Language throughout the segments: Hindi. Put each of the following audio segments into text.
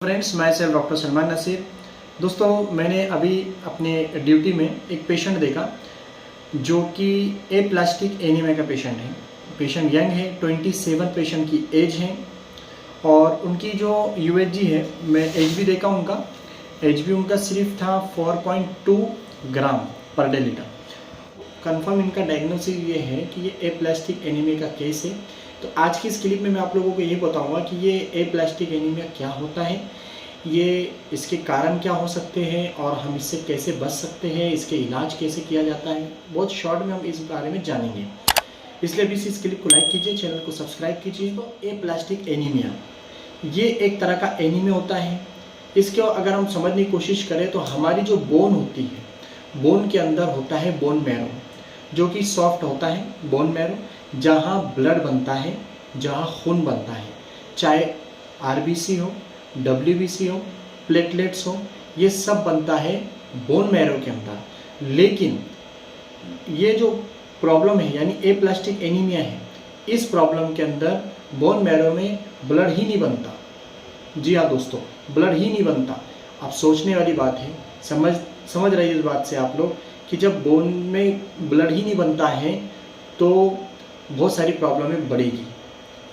फ्रेंड्स, मैं सेल्फ डॉक्टर सलमान नसीर। दोस्तों, मैंने अभी अपने ड्यूटी में एक पेशेंट देखा जो कि एप्लास्टिक एनीमिया का पेशेंट है। पेशेंट यंग है, 27 पेशेंट की एज है और उनकी जो यूएचजी है, मैं एच बी देखा उनका, एच बी उनका सिर्फ था 4.2 ग्राम पर डे लीटर। कंफर्म इनका डायग्नोसिस ये है कि ये एप्लास्टिक एनीमिया का केस है। तो आज की इस क्लिप में मैं आप लोगों को ये बताऊंगा कि ये एप्लास्टिक एनीमिया क्या होता है, ये इसके कारण क्या हो सकते हैं और हम इससे कैसे बच सकते हैं, इसके इलाज कैसे किया जाता है। बहुत शॉर्ट में हम इस बारे में जानेंगे, इसलिए भी इस क्लिप को लाइक कीजिए, चैनल को सब्सक्राइब कीजिए। तो एप्लास्टिक एनीमिया ये एक तरह का एनीमिया होता है। इसको अगर हम समझने की कोशिश करें तो हमारी जो बोन होती है, बोन के अंदर होता है बोन मैरो, जो कि सॉफ्ट होता है बोन मैरो, जहाँ ब्लड बनता है, जहाँ खून बनता है, चाहे आरबीसी हो, डब्ल्यूबीसी हो, प्लेटलेट्स हो, ये सब बनता है बोन मैरो के अंदर। लेकिन ये जो प्रॉब्लम है यानी एप्लास्टिक एनीमिया है, इस प्रॉब्लम के अंदर बोन मैरो में ब्लड ही नहीं बनता। जी हाँ दोस्तों, ब्लड ही नहीं बनता। अब सोचने वाली बात है, समझ रही है इस बात से आप लोग कि जब बोन में ब्लड ही नहीं बनता है तो बहुत सारी प्रॉब्लमें बढ़ेगी।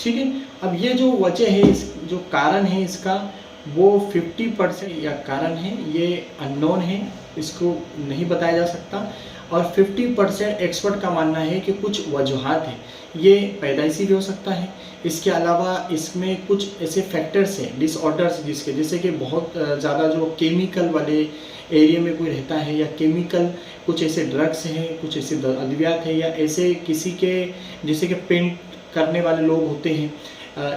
ठीक है, अब ये जो वजह है, इस जो कारण है इसका, वो 50% या कारण है ये अननोन है, इसको नहीं बताया जा सकता। और 50% एक्सपर्ट का मानना है कि कुछ वजूहात हैं, ये पैदाइशी भी हो सकता है। इसके अलावा इसमें कुछ ऐसे फैक्टर्स हैं, डिसऑर्डर्स जिसके, जैसे कि बहुत ज़्यादा जो केमिकल वाले एरिया में कोई रहता है, या केमिकल कुछ ऐसे ड्रग्स हैं, कुछ ऐसे अद्वियात है, या ऐसे किसी के जैसे कि पेंट करने वाले लोग होते हैं,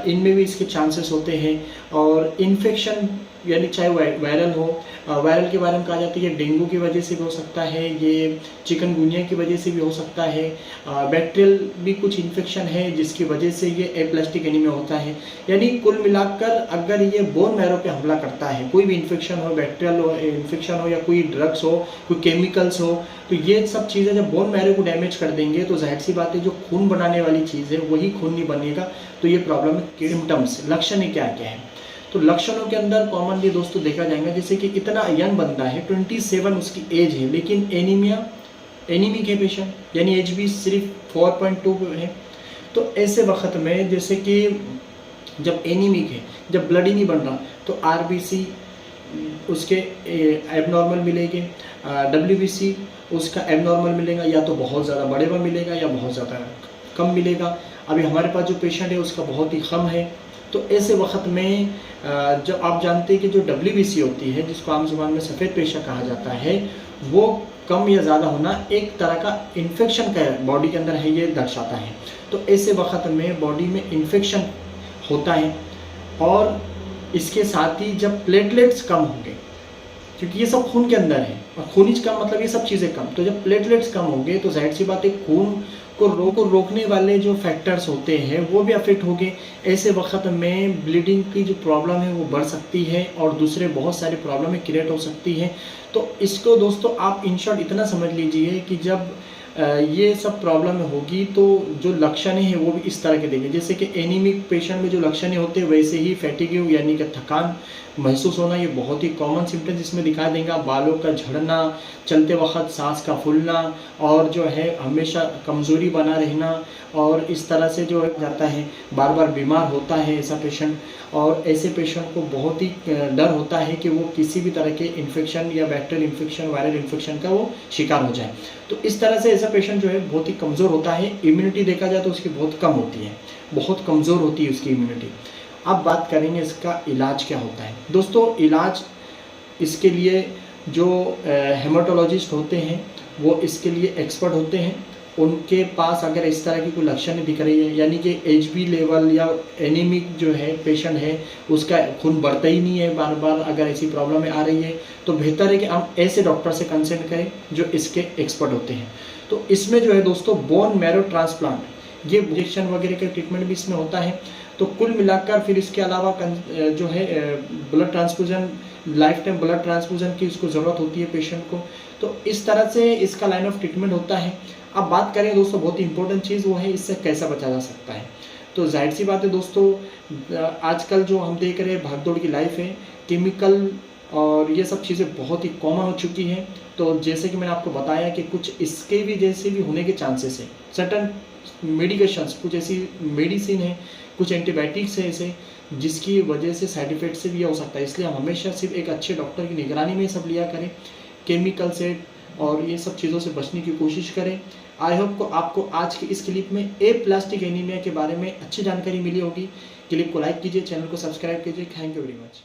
इनमें भी इसके चांसेस होते हैं। और इन्फेक्शन यानी चाहे वायरल हो, वायरल के बारे में कहा जाता है ये डेंगू की वजह से भी हो सकता है, ये चिकनगुनिया की वजह से भी हो सकता है, बैक्टीरियल भी कुछ इन्फेक्शन है जिसकी वजह से ये एप्लास्टिक एनीमिया होता है। यानी कुल मिलाकर अगर ये बोन मैरो पे हमला करता है, कोई भी इन्फेक्शन हो, बैक्टीरियल हो इन्फेक्शन हो, या कोई ड्रग्स हो, कोई केमिकल्स हो, तो ये सब चीज़ें जब बोन मैरो को डैमेज कर देंगे तो जाहिर सी बात है जो खून बनाने वाली चीज़ है वही खून नहीं बनेगा। तो ये प्रॉब्लम है। सिम्टम्स, लक्षण क्या क्या है? तो लक्षणों के अंदर कॉमनली दोस्तों देखा जाएगा, जैसे कि इतना यंग बंदा है, 27 उसकी एज है, लेकिन एनीमिक है पेशेंट, यानी एज भी सिर्फ 4.2 है। तो ऐसे वक्त में जैसे कि जब एनीमिक है, जब ब्लड ही नहीं बन रहा, तो आरबीसी उसके एबनॉर्मल मिलेंगे, डब्ल्यूबीसी उसका एबनॉर्मल मिलेगा, या तो बहुत ज़्यादा बड़े में मिलेगा या बहुत ज़्यादा कम मिलेगा। अभी हमारे पास जो पेशेंट है उसका बहुत ही कम है। तो ऐसे वक्त में जब आप जानते हैं कि जो डब्ल्यूबीसी होती है, जिसको आम जुबान में सफ़ेद पेशा कहा जाता है, वो कम या ज़्यादा होना एक तरह का इन्फेक्शन का बॉडी के अंदर है, ये दर्शाता है। तो ऐसे वक्त में बॉडी में इन्फेक्शन होता है, और इसके साथ ही जब प्लेटलेट्स कम होंगे, क्योंकि ये सब खून के अंदर है, और खूनिज कम मतलब ये सब चीज़ें कम, तो जब प्लेटलेट्स कम होंगे तो जाहिर सी बात है खून को रोकने वाले जो फैक्टर्स होते हैं वो भी अफेक्ट होंगे। ऐसे वक्त में ब्लीडिंग की जो प्रॉब्लम है वो बढ़ सकती है, और दूसरे बहुत सारी प्रॉब्लमें क्रिएट हो सकती हैं। तो इसको दोस्तों आप इन शॉर्ट इतना समझ लीजिए कि जब ये सब प्रॉब्लम होगी तो जो लक्षण है वो भी इस तरह के देंगे। जैसे कि एनीमिक पेशेंट में जो लक्षण होते हैं, वैसे ही फैटिग यानी कि थकान महसूस होना, ये बहुत ही कॉमन सिम्टम्स इसमें दिखा देगा। बालों का झड़ना, चलते वक्त सांस का फूलना, और जो है हमेशा कमज़ोरी बना रहना, और इस तरह से जो जाता है, बार बार बीमार होता है ऐसा पेशेंट। और ऐसे पेशेंट को बहुत ही डर होता है कि वो किसी भी तरह के इन्फेक्शन या बैक्टीरियल इन्फेक्शन, वायरल इन्फेक्शन का वो शिकार हो जाए। तो इस तरह से ऐसा पेशेंट जो है बहुत ही कमज़ोर होता है। इम्यूनिटी देखा जाए तो उसकी बहुत कम होती है, बहुत कमज़ोर होती है उसकी इम्यूनिटी। अब बात करेंगे इसका इलाज क्या होता है। दोस्तों, इलाज इसके लिए जो हेमाटोलॉजिस्ट होते हैं वो इसके लिए एक्सपर्ट होते हैं। उनके पास अगर इस तरह की कोई लक्षण दिख रही है, यानी कि एचबी लेवल या एनीमिक जो है पेशेंट है, उसका खून बढ़ता ही नहीं है, बार बार अगर ऐसी प्रॉब्लम आ रही है, तो बेहतर है कि हम ऐसे डॉक्टर से कंसल्ट करें जो इसके एक्सपर्ट होते हैं। तो इसमें जो है दोस्तों बोन मैरो ट्रांसप्लांट, ये इंजेक्शन वगैरह का ट्रीटमेंट भी इसमें होता है। तो कुल मिलाकर फिर इसके अलावा जो है blood transfusion, life time blood transfusion की इसको ज़रूरत होती है पेशेंट को। तो इस तरह से इसका लाइन ऑफ ट्रीटमेंट होता है। अब बात करें दोस्तों, बहुत ही इंपॉर्टेंट चीज़ वो है इससे कैसा बचा जा सकता है। तो जाहिर सी बात है दोस्तों, आजकल जो हम देख रहे हैं भागदौड़ की लाइफ है, केमिकल और ये सब चीज़ें बहुत ही कॉमन हो चुकी हैं। तो जैसे कि मैंने आपको बताया कि कुछ इसके भी जैसे भी होने के चांसेस है। सर्टन मेडिकेशंस, कुछ ऐसी मेडिसिन है, कुछ एंटीबायोटिक्स है ऐसे, जिसकी वजह से साइड इफेक्ट से भी हो सकता है। इसलिए हम हमेशा सिर्फ एक अच्छे डॉक्टर की निगरानी में सब लिया करें, केमिकल से और ये सब चीज़ों से बचने की कोशिश करें। आई होप को आपको आज की इस क्लिप में एप्लास्टिक एनीमिया के बारे में अच्छी जानकारी मिली होगी। क्लिप को लाइक कीजिए, चैनल को सब्सक्राइब कीजिए। Thank you very much.